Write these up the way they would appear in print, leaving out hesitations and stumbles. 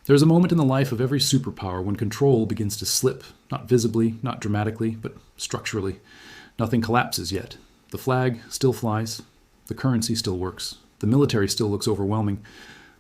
There's a moment in the life of every superpower when control begins to slip, not visibly, not dramatically, but structurally. Nothing collapses yet. The flag still flies. The currency still works. The military still looks overwhelming.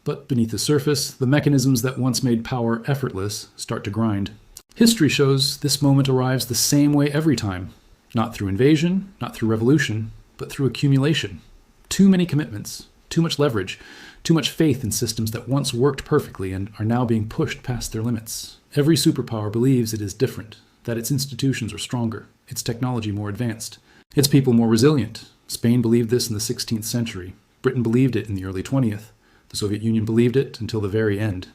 But beneath the surface, the mechanisms that once made power effortless start to grind. History shows this moment arrives the same way every time. Not through invasion, not through revolution, but through accumulation. Too many commitments, too much leverage, too much faith in systems that once worked perfectly and are now being pushed past their limits. Every superpower believes it is different, that its institutions are stronger, its technology more advanced, its people more resilient. Spain believed this in the 16th century. Britain believed it in the early 20th. The Soviet Union believed it until the very end.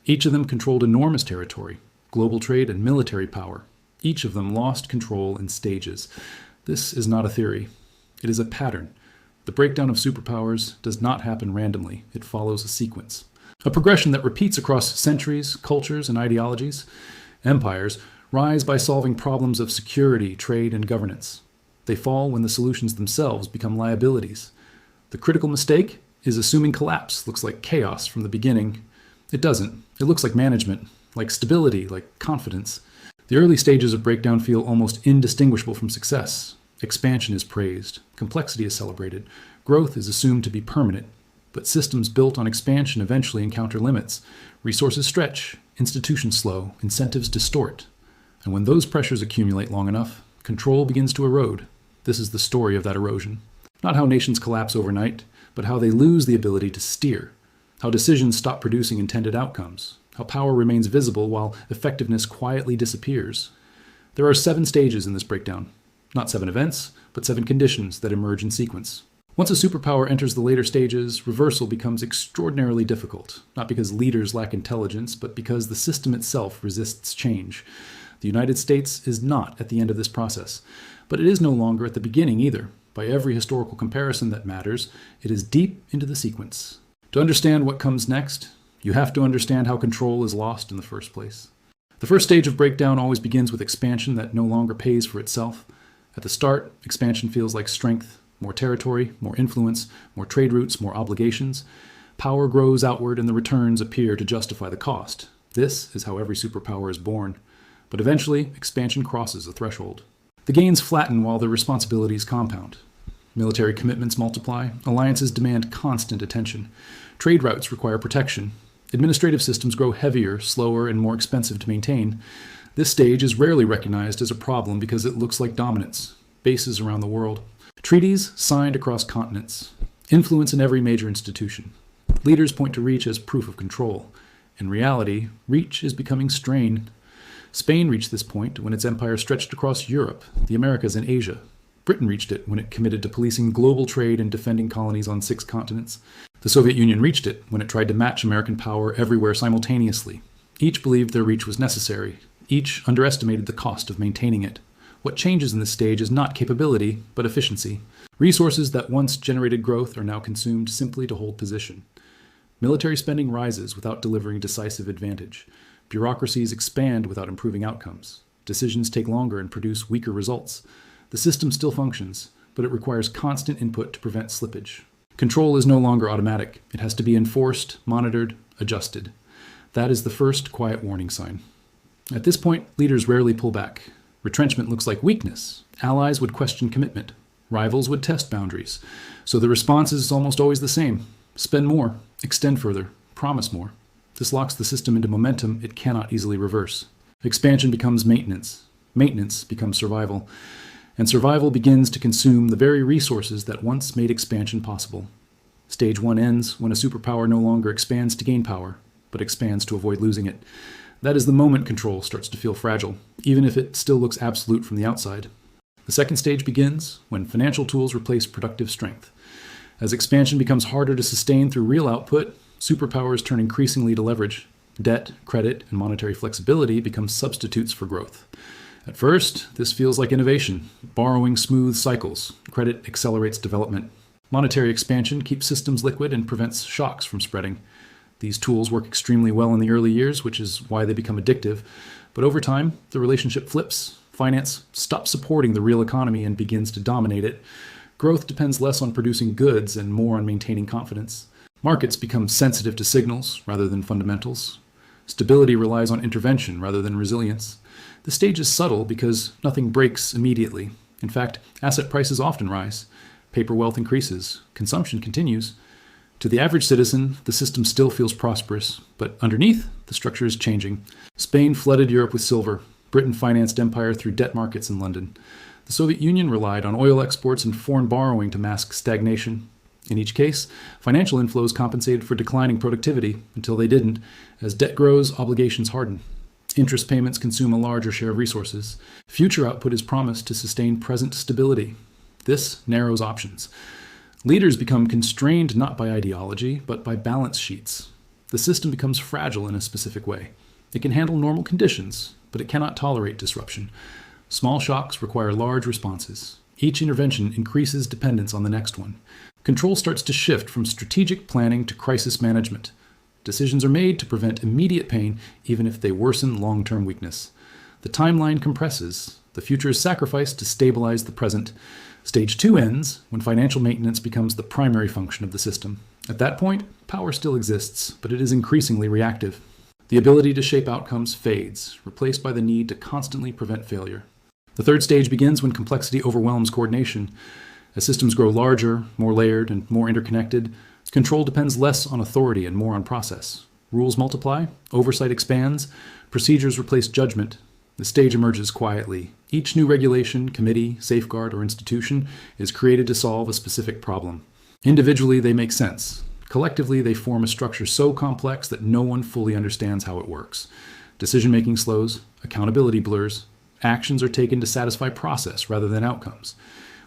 Each of them controlled enormous territory, global trade and military power. Each of them lost control in stages. This is not a theory. It is a pattern. The breakdown of superpowers does not happen randomly. It follows a sequence. A progression that repeats across centuries, cultures, and ideologies. Empires rise by solving problems of security, trade, and governance. They fall when the solutions themselves become liabilities. The critical mistake is assuming collapse looks like chaos from the beginning. It doesn't. It looks like management, like stability, like confidence. The early stages of breakdown feel almost indistinguishable from success. Expansion is praised. Complexity is celebrated. Growth is assumed to be permanent. But systems built on expansion eventually encounter limits. Resources stretch. Institutions slow. Incentives distort. And when those pressures accumulate long enough, control begins to erode. This is the story of that erosion. Not how nations collapse overnight, but how they lose the ability to steer. How decisions stop producing intended outcomes. How power remains visible while effectiveness quietly disappears. There are 7 stages in this breakdown. Not 7 events, but 7 conditions that emerge in sequence. Once a superpower enters the later stages, reversal becomes extraordinarily difficult, not because leaders lack intelligence, but because the system itself resists change. The United States is not at the end of this process, but it is no longer at the beginning either. By every historical comparison that matters, it is deep into the sequence. To understand what comes next, you have to understand how control is lost in the first place. The first stage of breakdown always begins with expansion that no longer pays for itself. At the start, expansion feels like strength, more territory, more influence, more trade routes, more obligations. Power grows outward and the returns appear to justify the cost. This is how every superpower is born. But eventually, expansion crosses a threshold. The gains flatten while the responsibilities compound. Military commitments multiply. Alliances demand constant attention. Trade routes require protection. Administrative systems grow heavier, slower, and more expensive to maintain. This stage is rarely recognized as a problem because it looks like dominance. Bases around the world. Treaties signed across continents. Influence in every major institution. Leaders point to reach as proof of control. In reality, reach is becoming strained. Spain reached this point when its empire stretched across Europe, the Americas, and Asia. Britain reached it when it committed to policing global trade and defending colonies on 6 continents. The Soviet Union reached it when it tried to match American power everywhere simultaneously. Each believed their reach was necessary. Each underestimated the cost of maintaining it. What changes in this stage is not capability, but efficiency. Resources that once generated growth are now consumed simply to hold position. Military spending rises without delivering decisive advantage. Bureaucracies expand without improving outcomes. Decisions take longer and produce weaker results. The system still functions, but it requires constant input to prevent slippage. Control is no longer automatic. It has to be enforced, monitored, adjusted. That is the first quiet warning sign. At this point, leaders rarely pull back. Retrenchment looks like weakness. Allies would question commitment. Rivals would test boundaries. So the response is almost always the same. Spend more, extend further, promise more. This locks the system into momentum it cannot easily reverse. Expansion becomes maintenance. Maintenance becomes survival. And survival begins to consume the very resources that once made expansion possible. Stage 1 ends when a superpower no longer expands to gain power, but expands to avoid losing it. That is the moment control starts to feel fragile, even if it still looks absolute from the outside. The second stage begins when financial tools replace productive strength. As expansion becomes harder to sustain through real output, superpowers turn increasingly to leverage. Debt, credit, and monetary flexibility become substitutes for growth. At first, this feels like innovation. Borrowing smooths cycles. Credit accelerates development. Monetary expansion keeps systems liquid and prevents shocks from spreading. These tools work extremely well in the early years, which is why they become addictive. But over time, the relationship flips. Finance stops supporting the real economy and begins to dominate it. Growth depends less on producing goods and more on maintaining confidence. Markets become sensitive to signals rather than fundamentals. Stability relies on intervention rather than resilience. The stage is subtle because nothing breaks immediately. In fact, asset prices often rise. Paper wealth increases. Consumption continues. To the average citizen, the system still feels prosperous, but underneath, the structure is changing. Spain flooded Europe with silver. Britain financed empire through debt markets in London. The Soviet Union relied on oil exports and foreign borrowing to mask stagnation. In each case, financial inflows compensated for declining productivity until they didn't. As debt grows, obligations harden. Interest payments consume a larger share of resources. Future output is promised to sustain present stability. This narrows options. Leaders become constrained not by ideology, but by balance sheets. The system becomes fragile in a specific way. It can handle normal conditions, but it cannot tolerate disruption. Small shocks require large responses. Each intervention increases dependence on the next one. Control starts to shift from strategic planning to crisis management. Decisions are made to prevent immediate pain, even if they worsen long-term weakness. The timeline compresses. The future is sacrificed to stabilize the present. Stage 2 ends when financial maintenance becomes the primary function of the system. At that point, power still exists, but it is increasingly reactive. The ability to shape outcomes fades, replaced by the need to constantly prevent failure. The third stage begins when complexity overwhelms coordination. As systems grow larger, more layered, and more interconnected, control depends less on authority and more on process. Rules multiply, oversight expands, procedures replace judgment. The stage emerges quietly. Each new regulation, committee, safeguard, or institution is created to solve a specific problem. Individually, they make sense. Collectively, they form a structure so complex that no one fully understands how it works. Decision-making slows, accountability blurs, actions are taken to satisfy process rather than outcomes.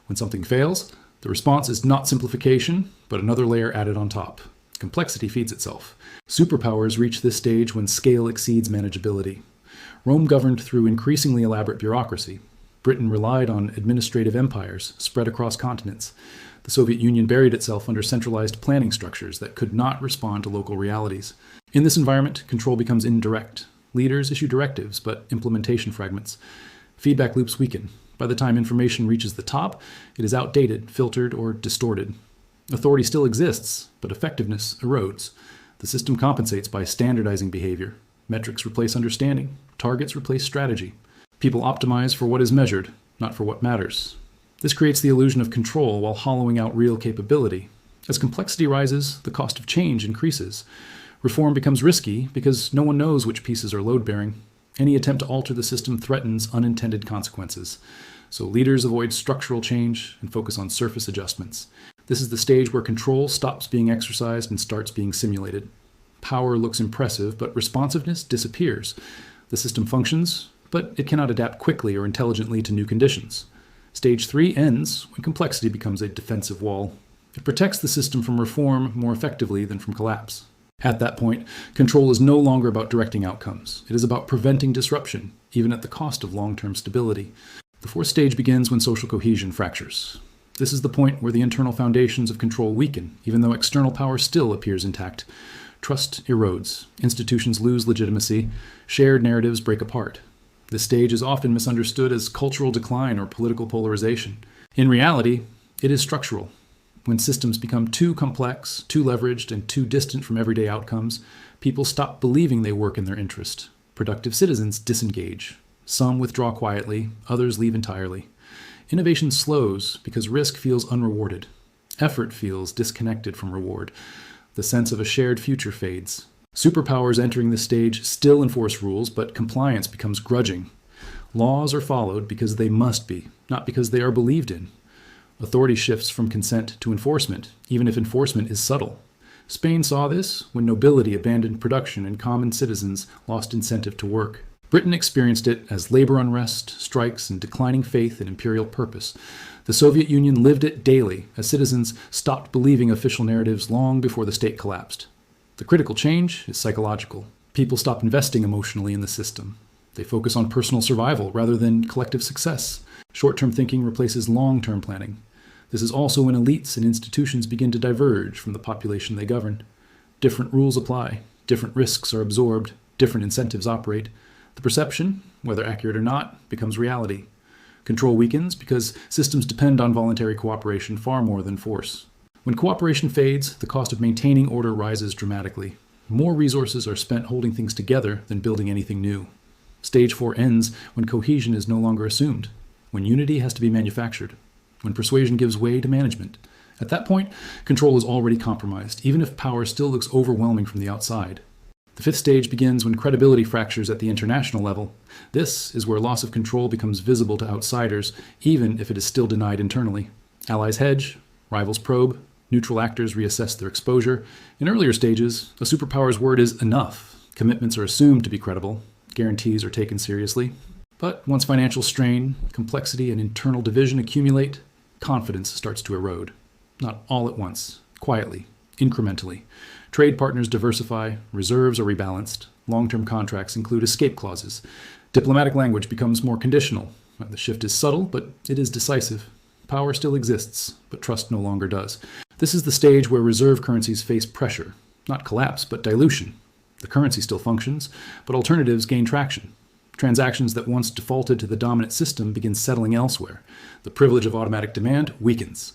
When something fails, the response is not simplification, but another layer added on top. Complexity feeds itself. Superpowers reach this stage when scale exceeds manageability. Rome governed through increasingly elaborate bureaucracy. Britain relied on administrative empires spread across continents. The Soviet Union buried itself under centralized planning structures that could not respond to local realities. In this environment, control becomes indirect. Leaders issue directives, but implementation fragments. Feedback loops weaken. By the time information reaches the top, it is outdated, filtered, or distorted. Authority still exists, but effectiveness erodes. The system compensates by standardizing behavior. Metrics replace understanding. Targets replace strategy. People optimize for what is measured, not for what matters. This creates the illusion of control while hollowing out real capability. As complexity rises, the cost of change increases. Reform becomes risky because no one knows which pieces are load-bearing. Any attempt to alter the system threatens unintended consequences. So leaders avoid structural change and focus on surface adjustments. This is the stage where control stops being exercised and starts being simulated. Power looks impressive, but responsiveness disappears. The system functions, but it cannot adapt quickly or intelligently to new conditions. Stage 3 ends when complexity becomes a defensive wall. It protects the system from reform more effectively than from collapse. At that point, control is no longer about directing outcomes. It is about preventing disruption, even at the cost of long-term stability. The fourth stage begins when social cohesion fractures. This is the point where the internal foundations of control weaken, even though external power still appears intact. Trust erodes. Institutions lose legitimacy. Shared narratives break apart. This stage is often misunderstood as cultural decline or political polarization. In reality, it is structural. When systems become too complex, too leveraged, and too distant from everyday outcomes, people stop believing they work in their interest. Productive citizens disengage. Some withdraw quietly, others leave entirely. Innovation slows because risk feels unrewarded. Effort feels disconnected from reward. The sense of a shared future fades. Superpowers entering this stage still enforce rules, but compliance becomes grudging. Laws are followed because they must be, not because they are believed in. Authority shifts from consent to enforcement, even if enforcement is subtle. Spain saw this when nobility abandoned production and common citizens lost incentive to work. Britain experienced it as labor unrest, strikes, and declining faith in imperial purpose. The Soviet Union lived it daily as citizens stopped believing official narratives long before the state collapsed. The critical change is psychological. People stop investing emotionally in the system. They focus on personal survival rather than collective success. Short-term thinking replaces long-term planning. This is also when elites and institutions begin to diverge from the population they govern. Different rules apply, different risks are absorbed, different incentives operate. The perception, whether accurate or not, becomes reality. Control weakens because systems depend on voluntary cooperation far more than force. When cooperation fades, the cost of maintaining order rises dramatically. More resources are spent holding things together than building anything new. Stage 4 ends when cohesion is no longer assumed, when unity has to be manufactured, when persuasion gives way to management. At that point, control is already compromised, even if power still looks overwhelming from the outside. The 5th stage begins when credibility fractures at the international level. This is where loss of control becomes visible to outsiders, even if it is still denied internally. Allies hedge, rivals probe, neutral actors reassess their exposure. In earlier stages, a superpower's word is enough. Commitments are assumed to be credible. Guarantees are taken seriously. But once financial strain, complexity, and internal division accumulate, confidence starts to erode. Not all at once, quietly, incrementally. Trade partners diversify, reserves are rebalanced, long-term contracts include escape clauses. Diplomatic language becomes more conditional. The shift is subtle, but it is decisive. Power still exists, but trust no longer does. This is the stage where reserve currencies face pressure, not collapse, but dilution. The currency still functions, but alternatives gain traction. Transactions that once defaulted to the dominant system begin settling elsewhere. The privilege of automatic demand weakens.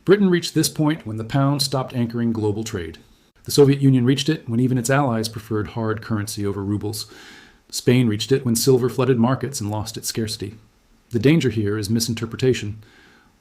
Britain reached this point when the pound stopped anchoring global trade. The Soviet Union reached it when even its allies preferred hard currency over rubles. Spain reached it when silver flooded markets and lost its scarcity. The danger here is misinterpretation.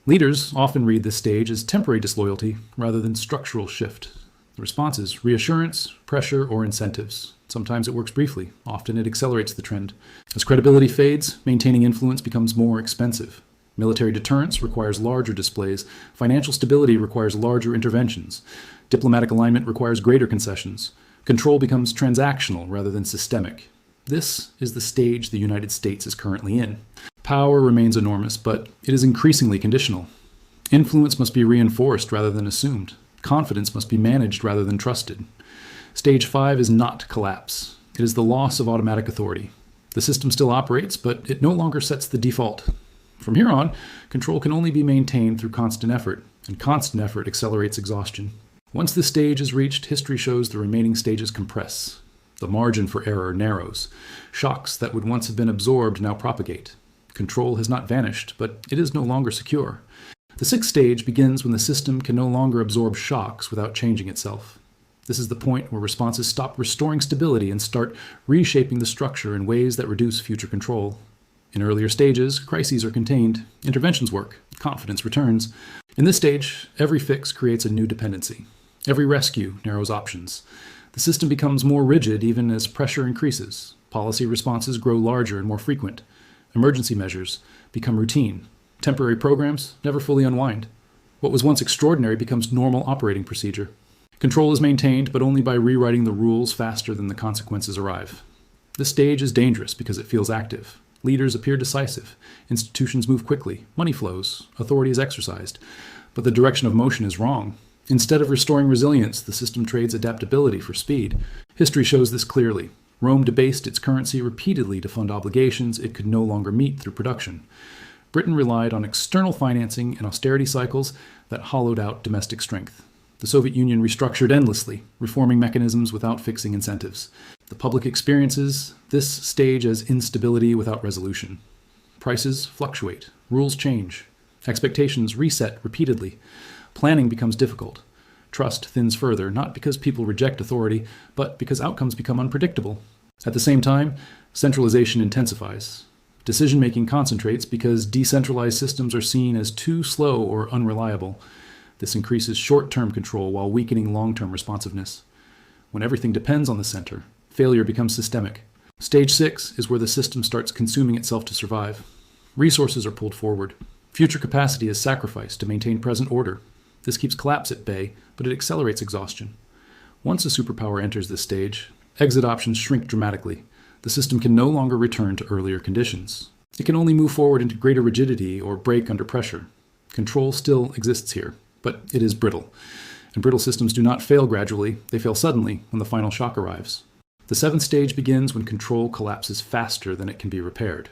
Leaders often read this stage as temporary disloyalty rather than structural shift. The response is reassurance, pressure, or incentives. Sometimes it works briefly. Often it accelerates the trend. As credibility fades, maintaining influence becomes more expensive. Military deterrence requires larger displays. Financial stability requires larger interventions. Diplomatic alignment requires greater concessions. Control becomes transactional rather than systemic. This is the stage the United States is currently in. Power remains enormous, but it is increasingly conditional. Influence must be reinforced rather than assumed. Confidence must be managed rather than trusted. Stage 5 is not collapse. It is the loss of automatic authority. The system still operates, but it no longer sets the default. From here on, control can only be maintained through constant effort, and constant effort accelerates exhaustion. Once this stage is reached, history shows the remaining stages compress. The margin for error narrows. Shocks that would once have been absorbed now propagate. Control has not vanished, but it is no longer secure. The 6th stage begins when the system can no longer absorb shocks without changing itself. This is the point where responses stop restoring stability and start reshaping the structure in ways that reduce future control. In earlier stages, crises are contained, interventions work, confidence returns. In this stage, every fix creates a new dependency. Every rescue narrows options. The system becomes more rigid even as pressure increases. Policy responses grow larger and more frequent. Emergency measures become routine. Temporary programs never fully unwind. What was once extraordinary becomes normal operating procedure. Control is maintained, but only by rewriting the rules faster than the consequences arrive. This stage is dangerous because it feels active. Leaders appear decisive. Institutions move quickly. Money flows. Authority is exercised. But the direction of motion is wrong. Instead of restoring resilience, the system trades adaptability for speed. History shows this clearly. Rome debased its currency repeatedly to fund obligations it could no longer meet through production. Britain relied on external financing and austerity cycles that hollowed out domestic strength. The Soviet Union restructured endlessly, reforming mechanisms without fixing incentives. The public experiences this stage as instability without resolution. Prices fluctuate, rules change, expectations reset repeatedly. Planning becomes difficult. Trust thins further, not because people reject authority, but because outcomes become unpredictable. At the same time, centralization intensifies. Decision-making concentrates because decentralized systems are seen as too slow or unreliable. This increases short-term control while weakening long-term responsiveness. When everything depends on the center, failure becomes systemic. Stage 6 is where the system starts consuming itself to survive. Resources are pulled forward. Future capacity is sacrificed to maintain present order. This keeps collapse at bay, but it accelerates exhaustion. Once a superpower enters this stage, exit options shrink dramatically. The system can no longer return to earlier conditions. It can only move forward into greater rigidity or break under pressure. Control still exists here, but it is brittle. And brittle systems do not fail gradually, they fail suddenly when the final shock arrives. The 7th stage begins when control collapses faster than it can be repaired.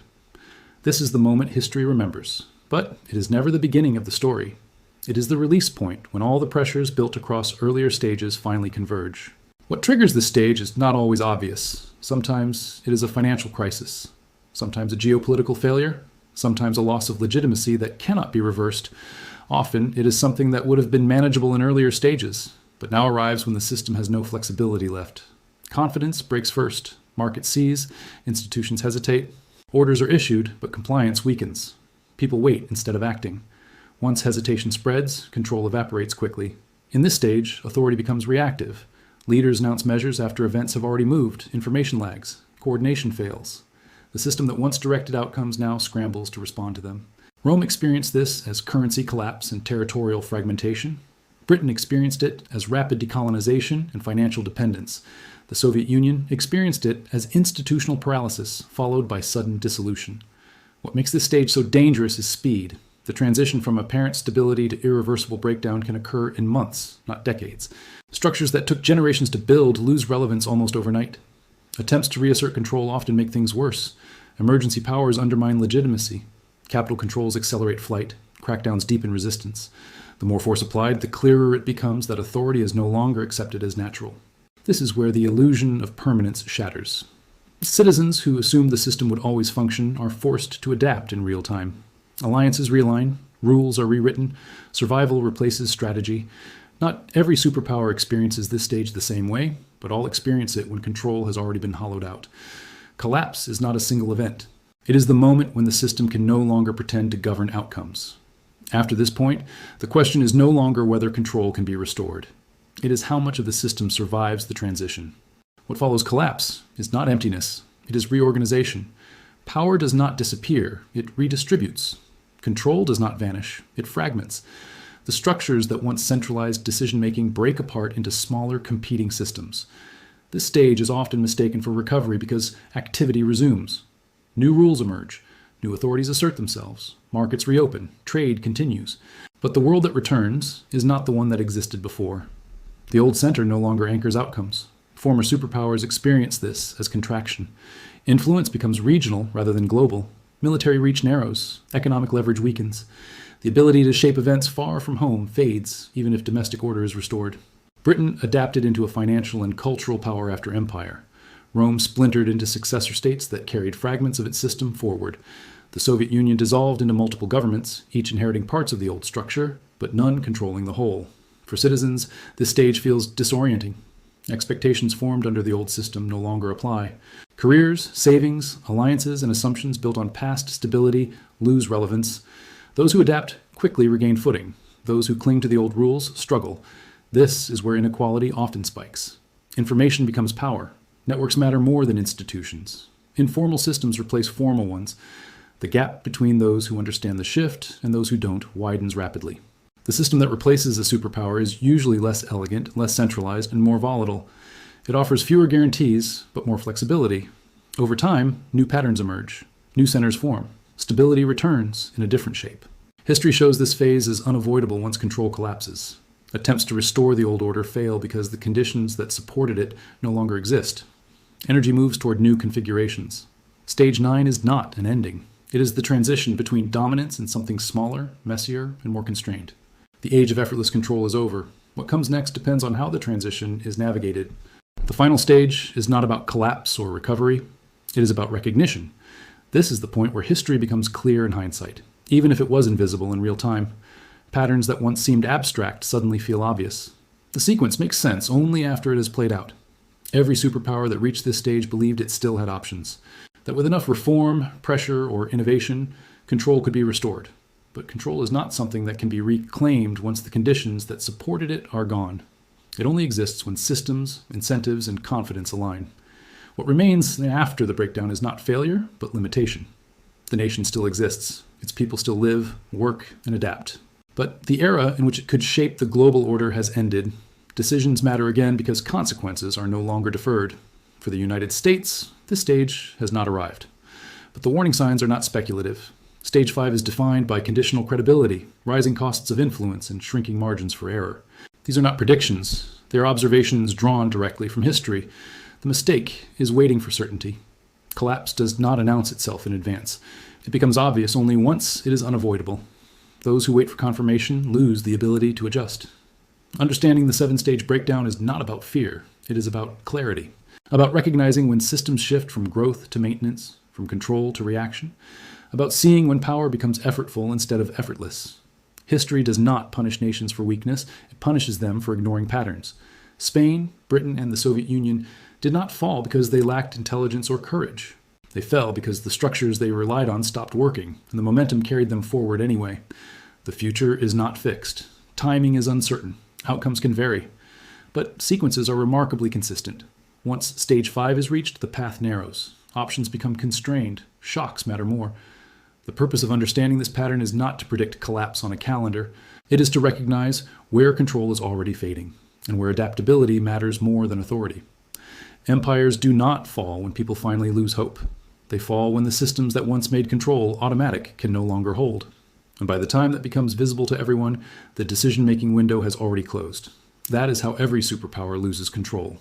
This is the moment history remembers, but it is never the beginning of the story. It is the release point when all the pressures built across earlier stages finally converge. What triggers this stage is not always obvious. Sometimes it is a financial crisis, sometimes a geopolitical failure, sometimes a loss of legitimacy that cannot be reversed. Often it is something that would have been manageable in earlier stages. But now arrives when the system has no flexibility left. Confidence breaks first. Market seize, institutions hesitate. Orders are issued, but compliance weakens. People wait instead of acting. Once hesitation spreads, control evaporates quickly. In this stage, authority becomes reactive. Leaders announce measures after events have already moved. Information lags. Coordination fails. The system that once directed outcomes now scrambles to respond to them. Rome experienced this as currency collapse and territorial fragmentation. Britain experienced it as rapid decolonization and financial dependence. The Soviet Union experienced it as institutional paralysis, followed by sudden dissolution. What makes this stage so dangerous is speed. The transition from apparent stability to irreversible breakdown can occur in months, not decades. Structures that took generations to build lose relevance almost overnight. Attempts to reassert control often make things worse. Emergency powers undermine legitimacy. Capital controls accelerate flight. Crackdowns deepen resistance. The more force applied, the clearer it becomes that authority is no longer accepted as natural. This is where the illusion of permanence shatters. Citizens who assumed the system would always function are forced to adapt in real time. Alliances realign, rules are rewritten, survival replaces strategy. Not every superpower experiences this stage the same way, but all experience it when control has already been hollowed out. Collapse is not a single event. It is the moment when the system can no longer pretend to govern outcomes. After this point, the question is no longer whether control can be restored. It is how much of the system survives the transition. What follows collapse is not emptiness, it is reorganization. Power does not disappear, it redistributes. Control does not vanish, it fragments. The structures that once centralized decision-making break apart into smaller competing systems. This stage is often mistaken for recovery because activity resumes. New rules emerge, new authorities assert themselves, markets reopen, trade continues. But the world that returns is not the one that existed before. The old center no longer anchors outcomes. Former superpowers experience this as contraction. Influence becomes regional rather than global. Military reach narrows. Economic leverage weakens. The ability to shape events far from home fades, even if domestic order is restored. Britain adapted into a financial and cultural power after empire. Rome splintered into successor states that carried fragments of its system forward. The Soviet Union dissolved into multiple governments, each inheriting parts of the old structure, but none controlling the whole. For citizens, this stage feels disorienting. Expectations formed under the old system no longer apply. Careers, savings, alliances, and assumptions built on past stability lose relevance. Those who adapt quickly regain footing. Those who cling to the old rules struggle. This is where inequality often spikes. Information becomes power. Networks matter more than institutions. Informal systems replace formal ones. The gap between those who understand the shift and those who don't widens rapidly. The system that replaces a superpower is usually less elegant, less centralized, and more volatile. It offers fewer guarantees, but more flexibility. Over time, new patterns emerge. New centers form. Stability returns in a different shape. History shows this phase is unavoidable once control collapses. Attempts to restore the old order fail because the conditions that supported it no longer exist. Energy moves toward new configurations. Stage 9 is not an ending. It is the transition between dominance and something smaller, messier, and more constrained. The age of effortless control is over. What comes next depends on how the transition is navigated. The final stage is not about collapse or recovery. It is about recognition. This is the point where history becomes clear in hindsight, even if it was invisible in real time. Patterns that once seemed abstract suddenly feel obvious. The sequence makes sense only after it has played out. Every superpower that reached this stage believed it still had options, that with enough reform, pressure, or innovation, control could be restored. But control is not something that can be reclaimed once the conditions that supported it are gone. It only exists when systems, incentives, and confidence align. What remains after the breakdown is not failure, but limitation. The nation still exists. Its people still live, work, and adapt. But the era in which it could shape the global order has ended. Decisions matter again because consequences are no longer deferred. For the United States, this stage has not arrived. But the warning signs are not speculative. Stage 5 is defined by conditional credibility, rising costs of influence, and shrinking margins for error. These are not predictions. They are observations drawn directly from history. The mistake is waiting for certainty. Collapse does not announce itself in advance. It becomes obvious only once it is unavoidable. Those who wait for confirmation lose the ability to adjust. Understanding the 7-stage breakdown is not about fear. It is about clarity. About recognizing when systems shift from growth to maintenance, from control to reaction. About seeing when power becomes effortful instead of effortless. History does not punish nations for weakness, it punishes them for ignoring patterns. Spain, Britain, and the Soviet Union did not fall because they lacked intelligence or courage. They fell because the structures they relied on stopped working, and the momentum carried them forward anyway. The future is not fixed. Timing is uncertain. Outcomes can vary. But sequences are remarkably consistent. Once stage 5 is reached, the path narrows. Options become constrained. Shocks matter more. The purpose of understanding this pattern is not to predict collapse on a calendar. It is to recognize where control is already fading, and where adaptability matters more than authority. Empires do not fall when people finally lose hope. They fall when the systems that once made control automatic can no longer hold. And by the time that becomes visible to everyone, the decision-making window has already closed. That is how every superpower loses control.